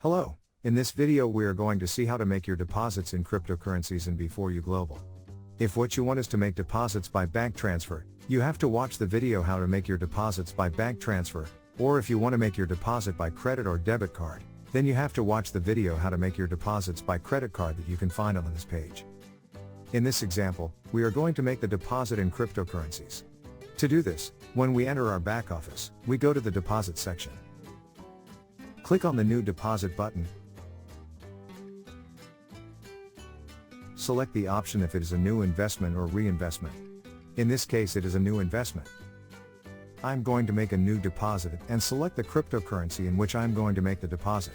Hello, in this video we are going to see how to make your deposits in cryptocurrencies in B4U Global. If what you want is to make deposits by bank transfer, you have to watch the video how to make your deposits by bank transfer, or if you want to make your deposit by credit or debit card, then you have to watch the video how to make your deposits by credit card that you can find on this page. In this example, we are going to make the deposit in cryptocurrencies. To do this, when we enter our back office, we go to the deposit section. Click on the new deposit button. Select the option if it is a new investment or reinvestment. In this case it is a new investment. I'm going to make a new deposit and select the cryptocurrency in which I'm going to make the deposit.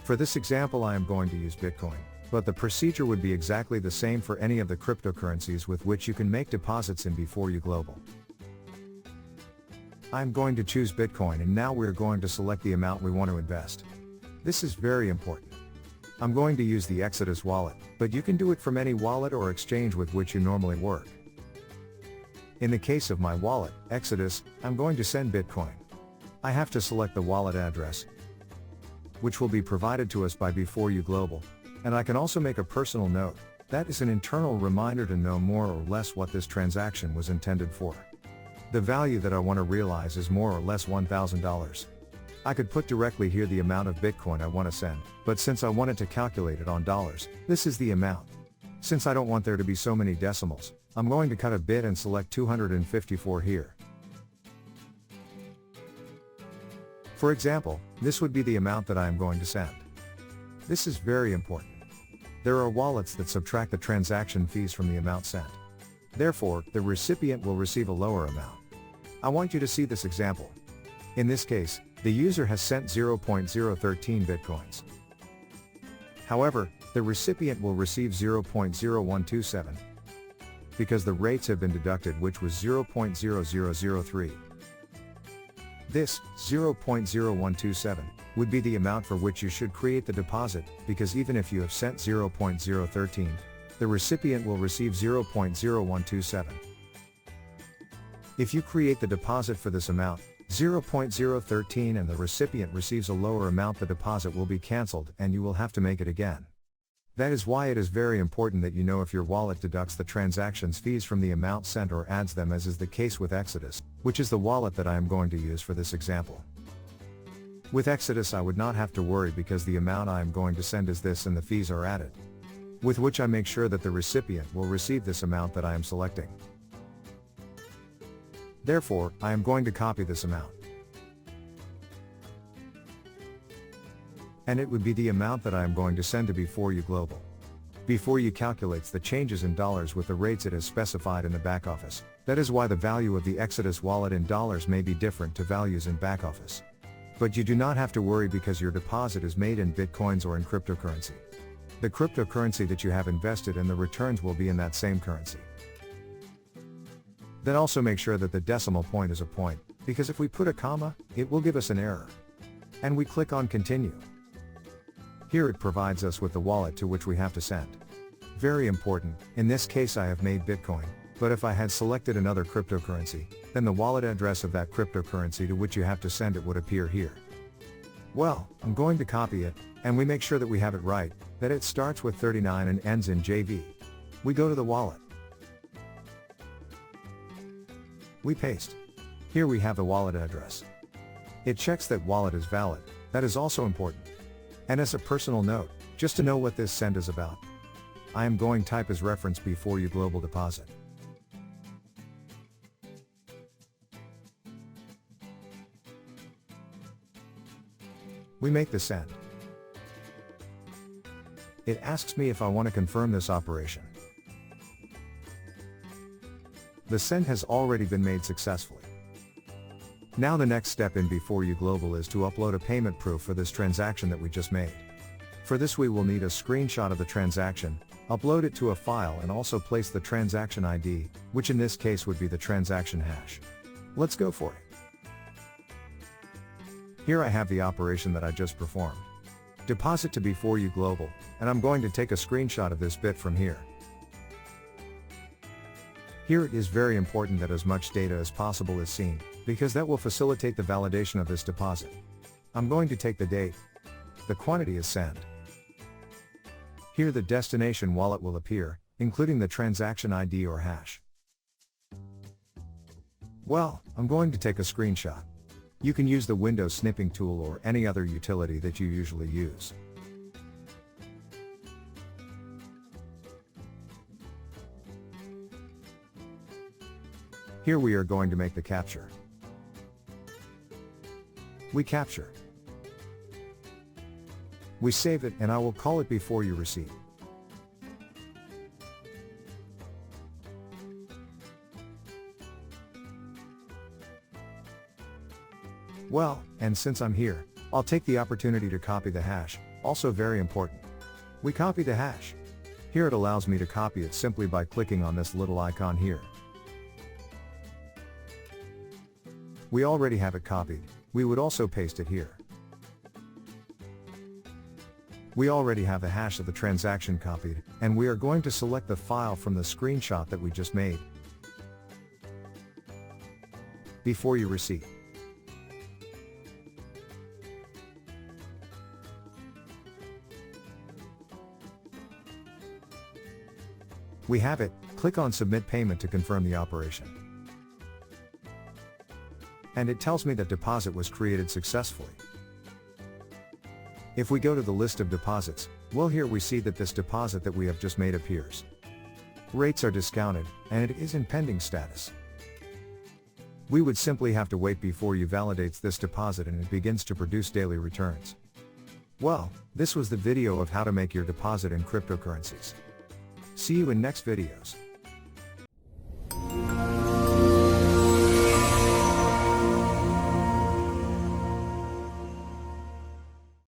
For this example I am going to use Bitcoin, but the procedure would be exactly the same for any of the cryptocurrencies with which you can make deposits in B4U Global. I'm going to choose Bitcoin and now we're going to select the amount we want to invest. This is very important. I'm going to use the Exodus wallet, but you can do it from any wallet or exchange with which you normally work. In the case of my wallet, Exodus, I'm going to send Bitcoin. I have to select the wallet address, which will be provided to us by B4U Global, and I can also make a personal note, that is an internal reminder to know more or less what this transaction was intended for. The value that I want to realize is more or less $1,000. I could put directly here the amount of Bitcoin I want to send, but since I wanted to calculate it on dollars, this is the amount. Since I don't want there to be so many decimals, I'm going to cut a bit and select 254 here. For example, this would be the amount that I am going to send. This is very important. There are wallets that subtract the transaction fees from the amount sent. Therefore, the recipient will receive a lower amount. I want you to see this example. In this case, the user has sent 0.013 bitcoins. However, the recipient will receive 0.0127 because the rates have been deducted, which was 0.0003. This 0.0127 would be the amount for which you should create the deposit, because even if you have sent 0.013, the recipient will receive 0.0127. If you create the deposit for this amount, 0.013, and the recipient receives a lower amount, the deposit will be cancelled and you will have to make it again. That is why it is very important that you know if your wallet deducts the transactions fees from the amount sent or adds them, as is the case with Exodus, which is the wallet that I am going to use for this example. With Exodus I would not have to worry because the amount I am going to send is this and the fees are added, with which I make sure that the recipient will receive this amount that I am selecting. Therefore, I am going to copy this amount. And it would be the amount that I am going to send to B4U Global. B4U calculates the changes in dollars with the rates it has specified in the back office. That is why the value of the Exodus wallet in dollars may be different to values in back office. But you do not have to worry because your deposit is made in Bitcoins or in cryptocurrency. The cryptocurrency that you have invested and the returns will be in that same currency. Then also make sure that the decimal point is a point, because if we put a comma, it will give us an error. And we click on continue. Here it provides us with the wallet to which we have to send. Very important, in this case I have made Bitcoin, but if I had selected another cryptocurrency, then the wallet address of that cryptocurrency to which you have to send it would appear here. Well, I'm going to copy it, and we make sure that we have it right, that it starts with 39 and ends in JV. We go to the wallet. We paste. Here we have the wallet address. It checks that wallet is valid, that is also important. And as a personal note, just to know what this send is about, I am going to type as reference B4U Global Deposit. We make the send. It asks me if I want to confirm this operation. The send has already been made successfully. Now the next step in B4U Global is to upload a payment proof for this transaction that we just made. For this we will need a screenshot of the transaction, upload it to a file and also place the transaction ID, which in this case would be the transaction hash. Let's go for it. Here I have the operation that I just performed. Deposit to B4U Global, and I'm going to take a screenshot of this bit from here. Here it is very important that as much data as possible is seen, because that will facilitate the validation of this deposit. I'm going to take the date, The quantity is sent. Here the destination wallet will appear, including the transaction ID or hash. Well, I'm going to take a screenshot. You can use the window snipping tool or any other utility that you usually use. Here we are going to make the capture. We capture. We save it, and I will call it B4U receipt. Well, and since I'm here, I'll take the opportunity to copy the hash, also very important. We copy the hash. Here it allows me to copy it simply by clicking on this little icon here. We already have it copied, we would also paste it here. We already have the hash of the transaction copied, and we are going to select the file from the screenshot that we just made. B4U receipt. We have it, click on Submit Payment to confirm the operation. And it tells me that deposit was created successfully. If we go to the list of deposits, well, here we see that this deposit that we have just made appears. Rates are discounted, and it is in pending status. We would simply have to wait B4U validates this deposit and it begins to produce daily returns. Well, this was the video of how to make your deposit in cryptocurrencies. See you in next videos.